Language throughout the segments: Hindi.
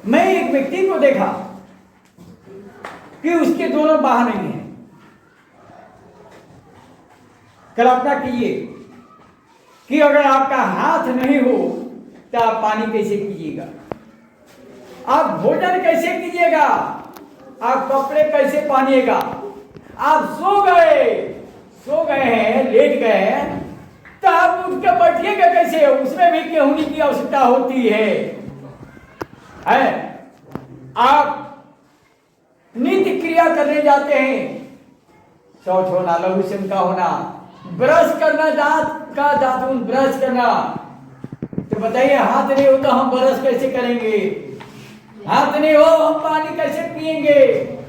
मैं एक व्यक्ति को देखा कि उसके दोनों बाह नहीं है। कल्पना कीजिए कि अगर आपका हाथ नहीं हो तो आप पानी कैसे कीजिएगा, आप भोजन कैसे कीजिएगा, आप कपड़े कैसे पहनिएगा, आप सो गए हैं, लेट गए हैं, तो आप उठ के बैठिएगा कैसे? उसमें भी केहूनी की आवश्यकता होती है। आप नित्य क्रिया करने जाते हैं, शौच होना, लघुशम का होना, ब्रश करना, दांत का दातुन ब्रश करना, तो बताइए हाथ नहीं हो तो हम ब्रश कैसे करेंगे? हाथ नहीं हो हम पानी कैसे पिएंगे?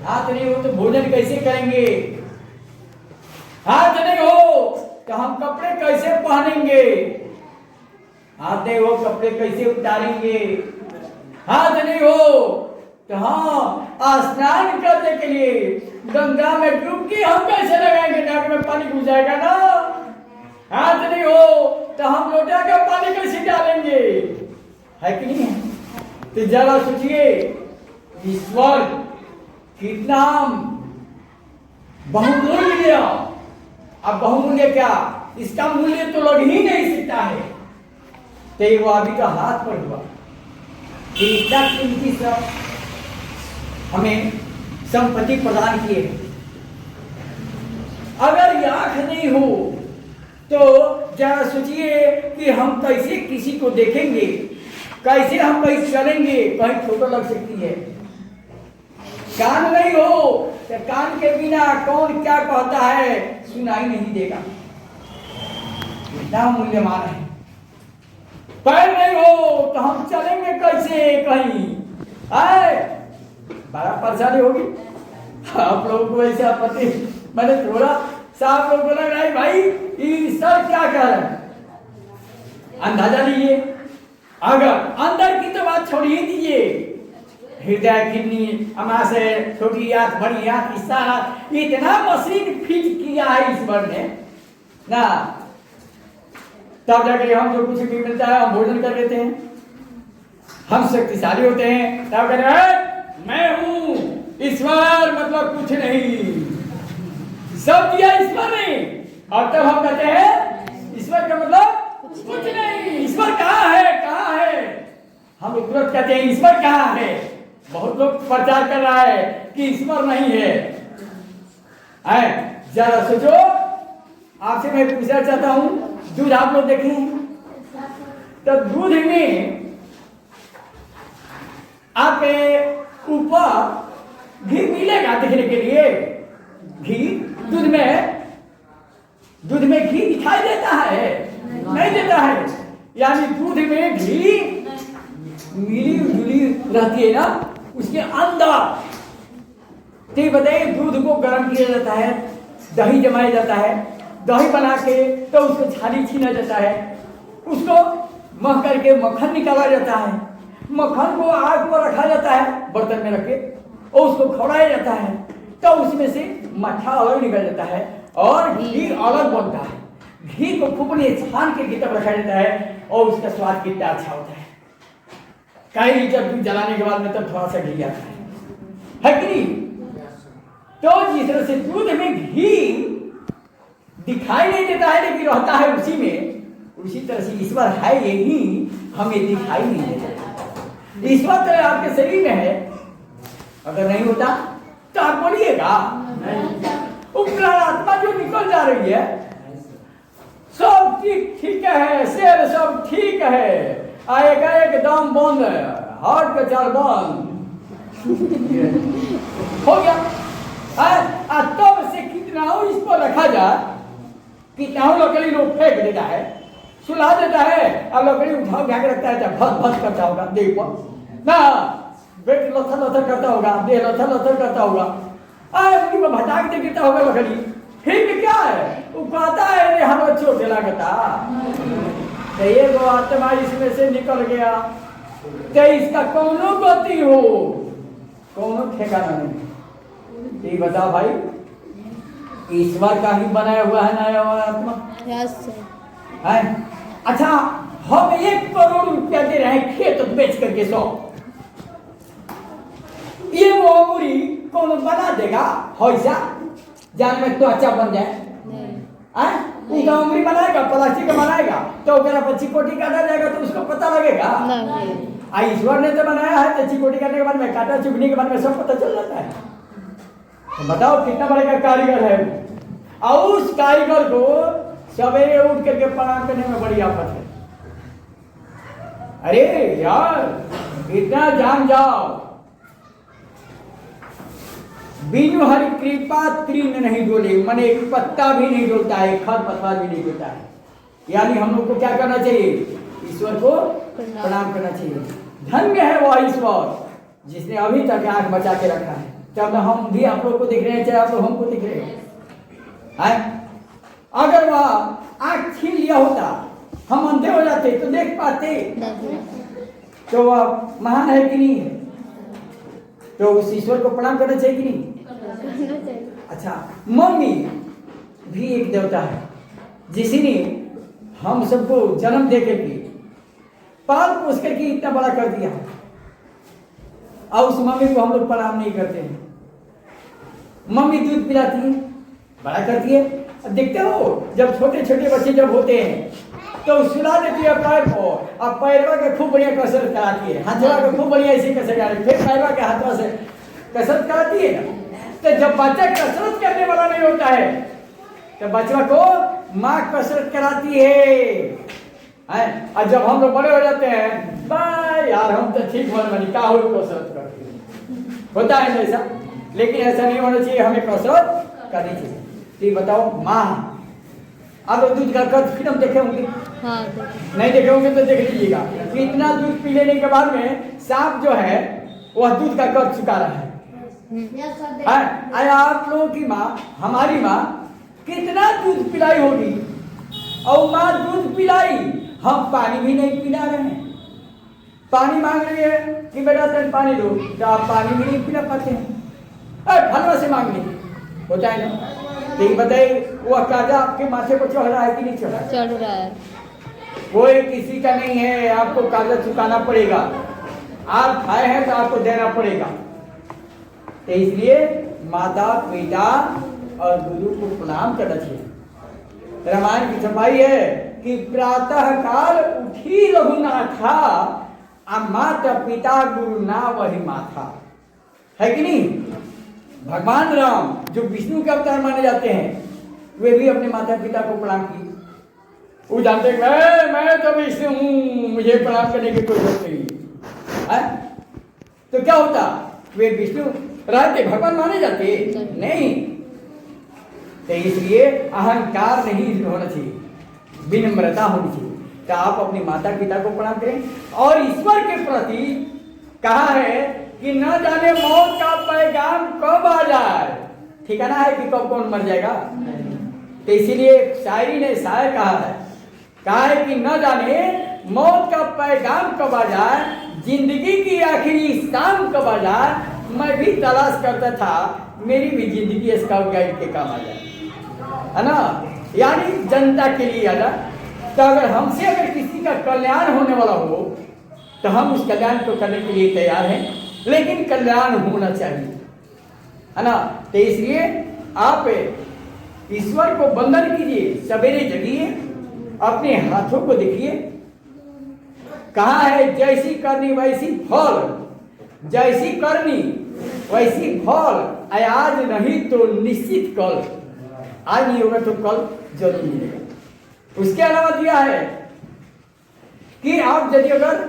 हाथ नहीं हो तो भोजन कैसे करेंगे? हाथ नहीं हो तो हम कपड़े कैसे पहनेंगे? हाथ नहीं हो कपड़े कैसे उतारेंगे? हाथ नहीं हो तो हाँ स्नान करने के लिए गंगा में डुबकी हम कैसे लगाएंगे? नाक में पानी घुस जाएगा ना। हाथ नहीं हो तो हम लोटा का पानी कैसे डालेंगे? है कि नहीं है? तो जरा सोचिए ईश्वर कितना बहुमूल्य। अब बहुमूल्य क्या, इसका मूल्य तो लग ही नहीं सकता है। तो वो अभी का हाथ पर हुआ कि इतना कीमती सब हमें संपत्ति प्रदान किए। अगर ये आंख नहीं हो तो जरा सोचिए कि हम कैसे किसी को देखेंगे, कैसे हम कहीं चलेंगे, कहीं फोटो लग सकती है। कान नहीं हो तो कान के बिना कौन क्या कहता है सुनाई नहीं देगा, इतना मूल्यवान है। पैर नहीं हो तो हम चलेंगे कैसे कहीं? बड़ा परेशानी होगी आप लोगों को। ऐसे आपत्ति मैंने थोड़ा सा आप लोगों को लग रहा है भाई ये सर क्या कह रहे हैं, अंदाजा लीजिए। अगर अंदर की तो बात छोड़ ही दीजिए, हृदय, किडनी, अमाशय, छोटी आंख, बड़ी आंख, सारा इतना मशीन फिट किया है ईश्वर ने ना, तब जाके हम जो कुछ भी मिलता है हम भोजन कर लेते हैं, हम शक्तिशाली होते हैं। तब कहते हैं मैं हूं ईश्वर, मतलब कुछ नहीं, सब दिया ईश्वर ने। और तब हम कहते हैं ईश्वर का मतलब कुछ नहीं। ईश्वर कहाँ है, कहाँ है? हम लोग तुरंत कहते हैं ईश्वर कहाँ है। बहुत लोग प्रचार कर रहा है कि ईश्वर नहीं है। जरा सोचो, आपसे मैं पूछना चाहता हूं, दूध आप लोग देखें तो दूध में आपके ऊपर घी मिलेगा देखने के लिए? घी दूध में घी दिखाई देता है? नहीं देता है। यानी दूध में घी मिली जुली रहती है ना उसके अंदर। तो बताइए दूध को गर्म किया जाता है, दही जमाया जाता है, दही बना के तो उसको छाली छीना जाता है, उसको मह करके मक्खन निकाला जाता है, मक्खन को आग पर रखा जाता है बर्तन में रख के, और उसको खौड़ाया जाता है, तो उसमें से मट्ठा अलग निकल जाता है और घी अलग बनता है। घी को खूब छान के घी तक रखा जाता है और उसका स्वाद कितना अच्छा होता है। कई लीटर दूध जलाने के बाद में तब थोड़ा सा घी आता है कि नहीं? तो जिस तरह से दूध में घी दिखाई नहीं देता है लेकिन रहता है उसी में, उसी तरह से ईश्वर है यही हमें दिखाई नहीं देता। ईश्वर तो आपके शरीर में है, अगर नहीं होता तो आप बोलिएगा। उपरा आत्मा जो निकल जा रही है सब ठीक है, सेल सब ठीक है, आएगा एकदम बंद, हार्ट का चाल बंद हो गया। तब से कितना इस पर रखा जाए, कितना लकड़ी लोग फेंक देता है, सुला देता है, और लकड़ी उठा के रखता है, भस भस करता होगा देह पर ना, पेट लथर लथर करता होगा, देह लथर लथर करता होगा, भटा के गिरता होगा लकड़ी, फिर भी क्या है वो कहता है रे हम चोट लागता। तो ये वो आत्मा इसमें से निकल गया तो इसका कौनो गति हो, कौनो ठिकाना नहीं। ये बता भाई, ईश्वर का ही बनाया हुआ है ना ये आत्मा? है। अच्छा हम 1 करोड़ रुपया दे रहे हैं खेत बेच करके 100, कौन बना देगा ऐसा जान में तो अच्छा बन जाए नहीं तो उंगली बनाएगा प्लास्टिक का बनाएगा तो अगर चिकोटी काटा जाएगा तो उसको पता लगेगा ईश्वर ने तो बनाया है तो चिकोटी काटने के बाद में काटा चुभने के बाद में सब पता चल जाता है। तो बताओ कितना बड़े का कारीगर है और उस कारीगर को सवेरे उठ करके प्रणाम करने में बड़ी आफत है। अरे यार इतना जान जाओ बिनु हरि कृपा तृण नहीं डोले, मन एक पत्ता भी नहीं डोलता है, खर पतवार भी नहीं डोलता है। यानी हम लोग को क्या करना चाहिए? ईश्वर को प्रणाम करना चाहिए। धन्य है वह ईश्वर जिसने अभी तक आंख बचा के रखा है। जब हम भी आप लोग को दिख रहे हैं चाहे आप लोग हमको दिख रहे हैं, अगर वह आंख छीन लिया होता हम अंधे हो जाते तो देख पाते, तो वह महान है कि नहीं है? तो उस ईश्वर को प्रणाम करना चाहिए कि नहीं? अच्छा, मम्मी भी एक देवता है जिसने हम सबको जन्म दे करके पाल पोस करके इतना बड़ा कर दिया और उस मम्मी को हम लोग प्रणाम नहीं करते हैं। मम्मी दूध पिलाती है, बड़ा करती है। अब देखते हो जब छोटे छोटे बच्चे जब होते हैं तो सुला देती है पैर को, अब पैरवा के खूब बढ़िया कसरत कराती है, हाथवा के खूब बढ़िया ऐसे कसरत कराती है, फिर पैरवा के हाथवा से कसरत कराती है ना। तो जब बच्चा कसरत करने वाला नहीं होता है तो बच्चा को माँ कसरत कराती है। और जब हम लोग बड़े हो जाते हैं भाई यार हम तो ठीक हो बनी का हो कसरत करते हैं, होता है ऐसा। लेकिन ऐसा नहीं होना चाहिए, हमें कसरत करनी चाहिए। तो बताओ माँ अब दूध का कद फिल्म देखे होंगे? हाँ, नहीं देखे होंगे तो देख लीजिएगा कि इतना दूध पी लेने के बाद में सांप जो है वह दूध का कद चुका रहा है। आप लोगों की माँ, हमारी माँ कितना दूध पिलाई होगी और माँ दूध पिलाई, हम पानी भी नहीं पिला रहे हैं। पानी मांग रही है कि बेटा तेरे पानी दो, तो आप पानी भी नहीं पिला पाते हैं। फलवा से मांग ली होता है ना। तो बताइए वह कर्जा आपके माथे को चढ़ रहा है कि नहीं चढ़ रहा? चढ़ रहा है। कोई किसी का नहीं है, आपको कर्जा चुकाना पड़ेगा। आप खाए हैं तो आपको देना पड़ेगा। तो इसलिए माता पिता और गुरु को प्रणाम करना चाहिए। रामायण की छपाई है कि प्रातः काल उठी रघुनाथा, माता पिता गुरु ना वही माथा, है कि नहीं? भगवान राम जो विष्णु के अवतार माने जाते हैं वे भी अपने माता पिता को प्रणाम किए। वो जानते हैं मैं तो विष्णु हूं, मुझे प्रणाम करने की कोई जरूरत नहीं है। तो क्या होता? वे विष्णु रहते भगवान माने जाते नहीं। तो इसलिए अहंकार नहीं होना चाहिए, विनम्रता होनी चाहिए। तो आप अपने माता पिता को प्रणाम करें। और ईश्वर के प्रति कहा है कि न जाने मौत का पैगाम कब आ जाए, ठिकाना है कि कब कौन मर जाएगा। तो इसीलिए शायरी ने शायर कहा है कि न जाने मौत का पैगाम कब आ जाए, जिंदगी की आखिरी शाम कब आ जाए। मैं भी तलाश करता था मेरी भी जिंदगी स्काउट गाइड के काम आ जाए, है ना। यानी जनता के लिए आ जाए। तो अगर हमसे अगर किसी का कल्याण होने वाला हो तो हम उस कल्याण को करने के लिए तैयार हैं, लेकिन कल्याण होना चाहिए, है ना। तो इसलिए आप ईश्वर को वंदन कीजिए, सवेरे जगिए, अपने हाथों को देखिए। कहा है जैसी करनी वैसी फल, जैसी करनी वैसी फल, आज नहीं तो निश्चित कल। आज नहीं होगा तो कल जरूर मिलेगा। उसके अलावा दिया है कि आप यदि अगर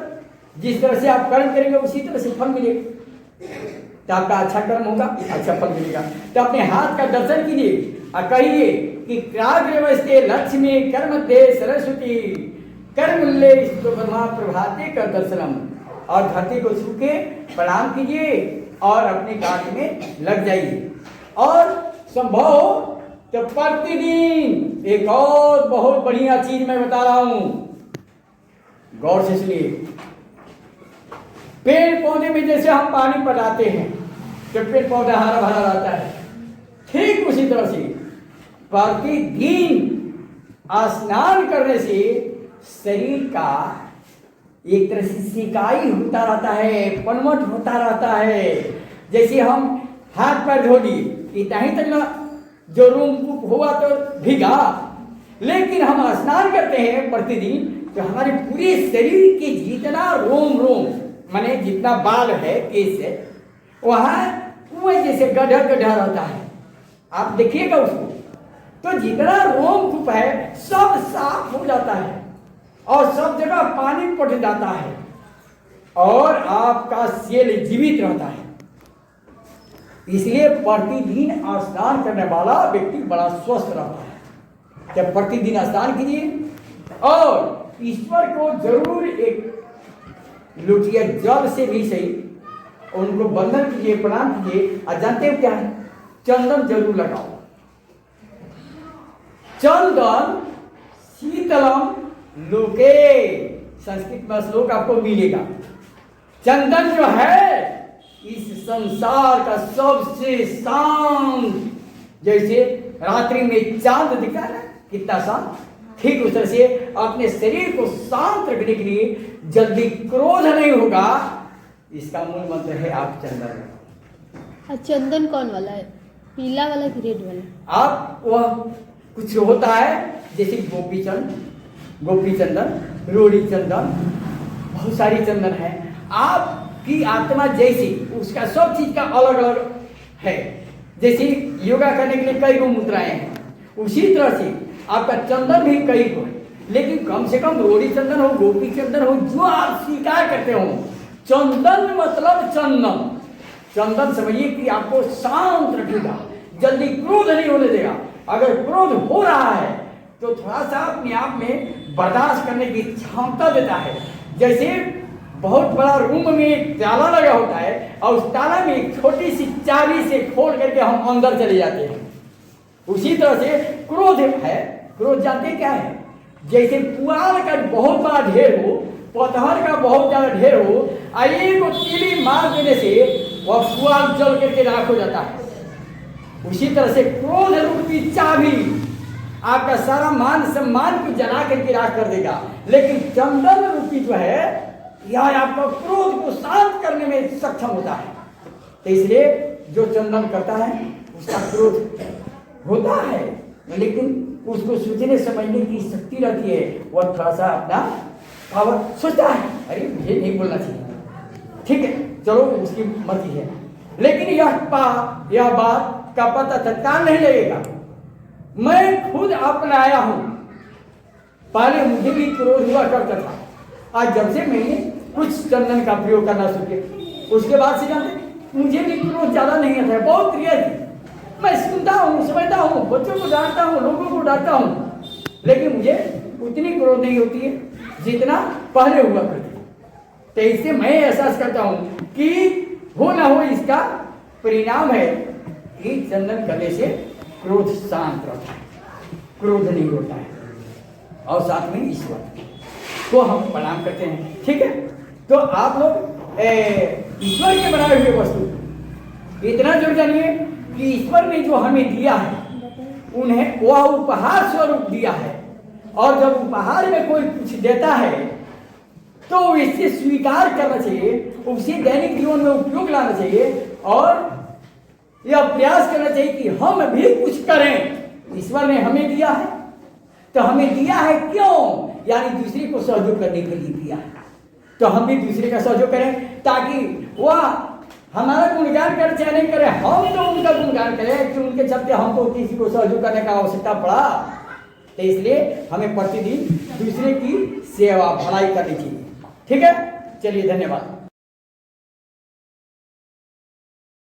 जिस तरह से आप कर्म करेंगे उसी तरह से फल मिलेगा। तो आपका अच्छा कर्म होगा, अच्छा फल मिलेगा। तो अपने हाथ का दर्शन कीजिए और कहिए कि क्राग्रवस्ते लक्ष्मी कर्म दे सरस्वती कर्म ले ब्रह्मा प्रभाते कर दर्शनम। और धरती को छू के प्रणाम कीजिए और अपने कार्य में लग जाइए। और संभव हो तो प्रतिदिन एक और बहुत बढ़िया चीज मैं बता रहा हूं, गौर से सुनिए। पेड़ पौधे में जैसे हम पानी पटाते हैं तो पेड़ पौधा हरा भरा रहता है, ठीक उसी तरह से प्रतिदिन स्नान करने से शरीर का एक तरह से सिकाई होता रहता है, पनमट होता रहता है। जैसे हम हाथ पैर धो लिए, इतना ही तक ना जो रोमकूप हुआ तो भीगा। लेकिन हम स्नान करते हैं प्रतिदिन तो हमारे पूरे शरीर के जितना रोम माने जितना बाल है केस है वहां कुएं जैसे गड्ढा गड्ढा रहता है, आप देखिएगा उसको, तो जितना रोमकूप है सब साफ हो जाता है और सब जगह पानी पट जाता है और आपका सेल जीवित रहता है। इसलिए प्रतिदिन स्नान करने वाला व्यक्ति बड़ा स्वस्थ रहता है। जब प्रतिदिन स्नान कीजिए और ईश्वर को जरूर एक लुटिया जल से भी सही उनको वंदन कीजिए, प्रणाम कीजिए। और जानते हो क्या है, चंदन जरूर लगाओ। चंदन शीतलम लोके, संस्कृत में श्लोक आपको मिलेगा। चंदन जो है इस संसार का सबसे शांत, जैसे रात्रि में चांद दिखता है ना कितना शांत, ठीक उस तरह से अपने शरीर को शांत रखने के लिए जल्दी क्रोध नहीं होगा, इसका मूल मंत्र है आप चंदन लगाओ। चंदन कौन वाला है, पीला वाला कि रेड वाला? आप वह कुछ होता है जैसे गोपी चंदन, रोड़ी चंदन, बहुत सारी चंदन है। आपकी आत्मा जैसी उसका सब चीज का अलग अलग है। जैसे योगा करने के लिए कई गो मुद्राएं हैं, उसी तरह से आपका चंदन भी कई गो है, लेकिन कम से कम रोड़ी चंदन हो, गोपी चंदन हो, जो आप स्वीकार करते हो। चंदन मतलब चंदन समझिए कि आपको शांत रखेगा, जल्दी क्रोध नहीं होने देगा। अगर क्रोध हो रहा है तो थोड़ा सा अपने आप में बर्दाश्त करने की क्षमता देता है। जैसे बहुत बड़ा रूम में एक ताला लगा होता है और उस ताला में एक छोटी सी चाबी से खोल करके हम अंदर चले जाते हैं, उसी तरह से क्रोध है। क्रोध जानते क्या है, जैसे पुआल का बहुत बड़ा ढेर हो, पतहर का बहुत ज्यादा ढेर हो, एक तीली मार देने से वह पुआल जल करके राख हो जाता है। उसी तरह से क्रोध रूपी चाबी आपका सारा मान सम्मान को जला करके राख कर देगा, लेकिन चंदन रूपी जो है यह आपका क्रोध को शांत करने में सक्षम होता है। तो इसलिए जो चंदन करता है उसका क्रोध होता है, लेकिन उसको सोचने समझने की शक्ति रहती है, वह थोड़ा सा अपना पावर सोचता है, अरे मुझे नहीं बोलना चाहिए, ठीक है चलो उसकी मर्जी है। लेकिन यह बात का पता तत्काल नहीं लगेगा। मैं खुद अपनाया हूं, पहले मुझे भी क्रोध हुआ करता था, आज जब से मैंने कुछ चंदन का प्रयोग करना सीखे उसके बाद से जानते मुझे भी क्रोध ज्यादा नहीं आता है, बहुत प्रिय थी। मैं सुनता हूँ, समझता हूँ, बच्चों को डांटता हूँ, लोगों को डांटता हूँ, लेकिन मुझे उतनी क्रोध नहीं होती है जितना पहले हुआ करती। तो इससे मैं एहसास करता हूँ कि हो ना हो इसका परिणाम है कि चंदन करने से क्रोध शांत रहता है, क्रोध नहीं होता है, और साथ में ईश्वर को हम प्रणाम करते हैं। ठीक है, तो आप लोग ईश्वर के बनाए हुए वस्तु इतना जरूर जानिए कि ईश्वर ने जो हमें दिया है उन्हें वह उपहार स्वरूप दिया है, और जब उपहार में कोई कुछ देता है तो इसे स्वीकार करना चाहिए, उसे दैनिक जीवन में उपयोग लाना चाहिए और यह प्रयास करना चाहिए कि हम भी कुछ करें। ईश्वर ने हमें दिया है तो हमें दिया है क्यों, यानी दूसरे को सहयोग करने के लिए दिया है, तो हम भी दूसरे का सहयोग करें ताकि वह हमारा गुणगान करे चाहे नहीं करे, हम तो उनका गुणगान करें कि उनके चलते हमको किसी को सहयोग करने का आवश्यकता पड़ा। तो इसलिए हमें प्रतिदिन दूसरे की सेवा भलाई करनी चाहिए। ठीक है, चलिए धन्यवाद।